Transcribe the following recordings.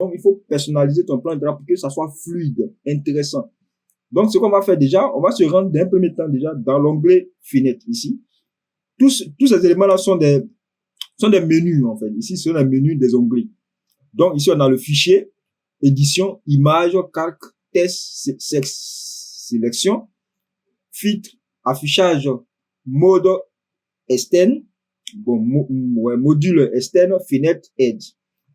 Donc, il faut personnaliser ton plan de travail pour que ça soit fluide, intéressant. Donc, ce qu'on va faire déjà, on va se rendre d'un premier temps déjà dans l'onglet Fenêtre ici. Tous ces éléments-là sont des menus, en fait. Ici, ce sont les menus des onglets. Donc, ici, on a le fichier, édition, image, calque, test, sélection, filtre, affichage, mode externe, module externe, fenêtre, aide.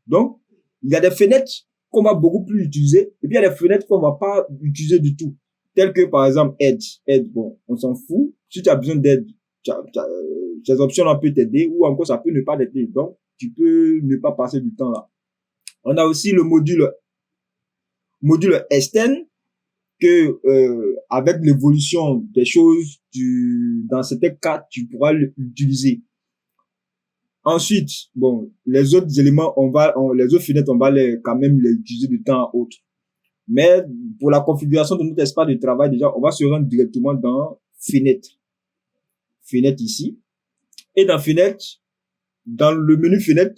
Donc, il y a des fenêtres qu'on va beaucoup plus utiliser, et puis il y a des fenêtres qu'on va pas utiliser du tout. Telles que, par exemple, aide. Aide, bon, on s'en fout. Si tu as besoin d'aide, ces options-là peuvent t'aider, ou encore ça peut ne pas t'aider. Donc, tu peux ne pas passer du temps là. On a aussi le module externe que avec l'évolution des choses, dans certains cas, tu pourras l'utiliser. Ensuite, bon, les autres éléments, les autres fenêtres, on va quand même les utiliser de temps à autre. Mais pour la configuration de notre espace de travail, déjà, on va se rendre directement dans fenêtre. Fenêtre ici. Et dans fenêtre, dans le menu fenêtre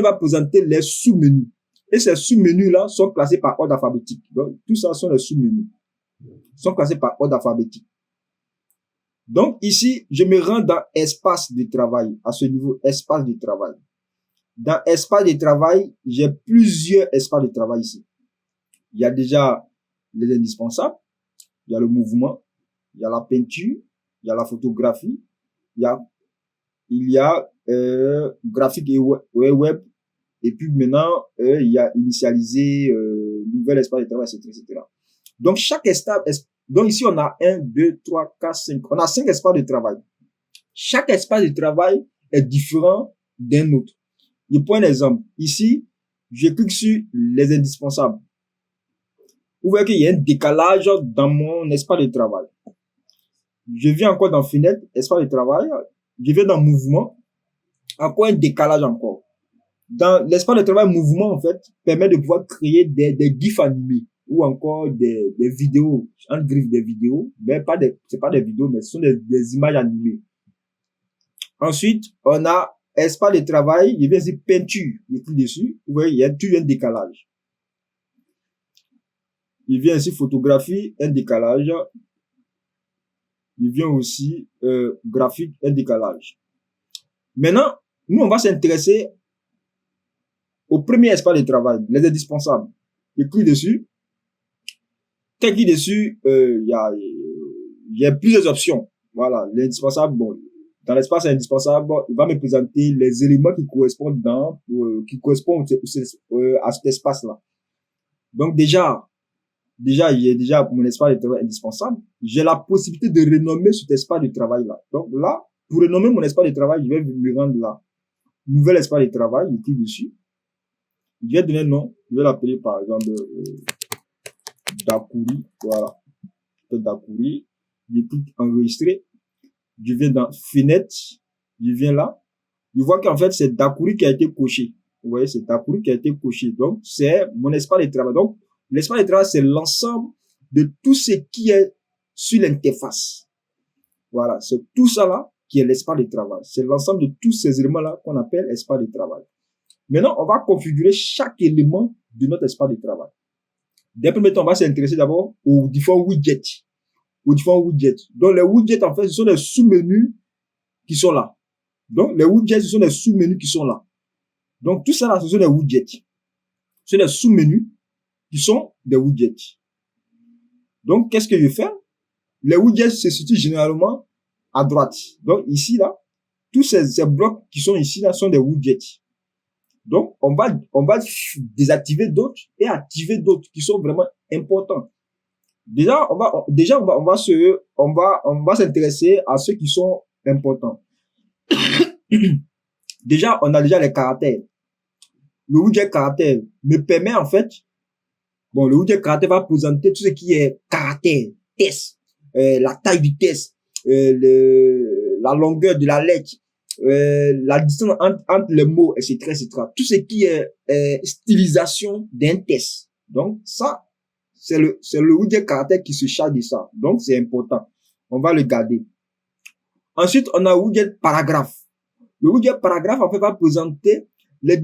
va présenter les sous-menus. Et ces sous-menus-là sont classés par ordre alphabétique. Donc, tout ça sont les sous-menus. Sont classés par ordre alphabétique. Donc, ici, je me rends dans espace de travail. À ce niveau, espace de travail. Dans espace de travail, j'ai plusieurs espaces de travail ici. Il y a déjà les indispensables. Il y a le mouvement. Il y a la peinture. Il y a la photographie. Il y a graphique et web. Et puis maintenant, il y a initialisé, nouvel espace de travail, etc. Donc, chaque espace, donc ici, on a 1, 2, 3, 4, 5. On a 5 espaces de travail. Chaque espace de travail est différent d'un autre. Je prends un exemple. Ici, je clique sur les indispensables. Vous voyez qu'il y a un décalage dans mon espace de travail. Je viens encore dans fenêtre, espace de travail. Je viens dans mouvement. Encore un décalage encore. Dans l'espace de travail, mouvement, en fait, permet de pouvoir créer des gifs animés ou encore des vidéos, en griffe des vidéos, mais c'est pas des vidéos, mais ce sont des images animées. Ensuite, on a espace de travail, il y a ici peinture, je clique dessus, vous voyez, il y a toujours un décalage. Il vient ici photographie, un décalage. Il vient aussi graphique, un décalage. Maintenant, nous, on va s'intéresser au premier espace de travail, les indispensables. Je clique dessus. Quand je clique dessus, il y a plusieurs options. Voilà, l'indispensable, bon, dans l'espace indispensable, il va me présenter les éléments qui correspondent à cet espace-là. Donc déjà, il y a déjà mon espace de travail indispensable. J'ai la possibilité de renommer cet espace de travail-là. Donc là, pour renommer mon espace de travail, je vais me rendre là. Nouvel espace de travail, je clique dessus. Je vais donner un nom. Je vais l'appeler par exemple Dakouri. Voilà. Dakouri. Je clique enregistrer. Je viens dans fenêtre. Je viens là. Je vois qu'en fait, c'est Dakouri qui a été coché. Vous voyez, c'est Dakouri qui a été coché. Donc, c'est mon espace de travail. Donc, l'espace de travail, c'est l'ensemble de tout ce qui est sur l'interface. Voilà. C'est tout ça là qui est l'espace de travail. C'est l'ensemble de tous ces éléments-là qu'on appelle espace de travail. Maintenant, on va configurer chaque élément de notre espace de travail. D'un premier temps, on va s'intéresser d'abord aux différents widgets. Donc, les widgets, en fait, ce sont les sous-menus qui sont là. Donc, les widgets, ce sont les sous-menus qui sont là. Donc, tout ça là, ce sont des widgets. Ce sont des sous-menus qui sont des widgets. Donc, qu'est-ce que je fais? Les widgets se situent généralement à droite. Donc, ici, là, tous ces blocs qui sont ici, là, sont des widgets. Donc, on va désactiver d'autres et activer d'autres qui sont vraiment importants. Déjà, on va s'intéresser à ceux qui sont importants. Déjà, on a déjà les caractères. Le widget caractère me permet, en fait, le widget caractère va présenter tout ce qui est caractère, test, la taille du test, la longueur de la lettre, la distance entre les mots, etc. Tout ce qui est stylisation d'un test. Donc, ça, c'est le widget caractère qui se charge de ça. Donc, c'est important. On va le garder. Ensuite, on a widget paragraphe. Le widget paragraphe, en fait, va présenter les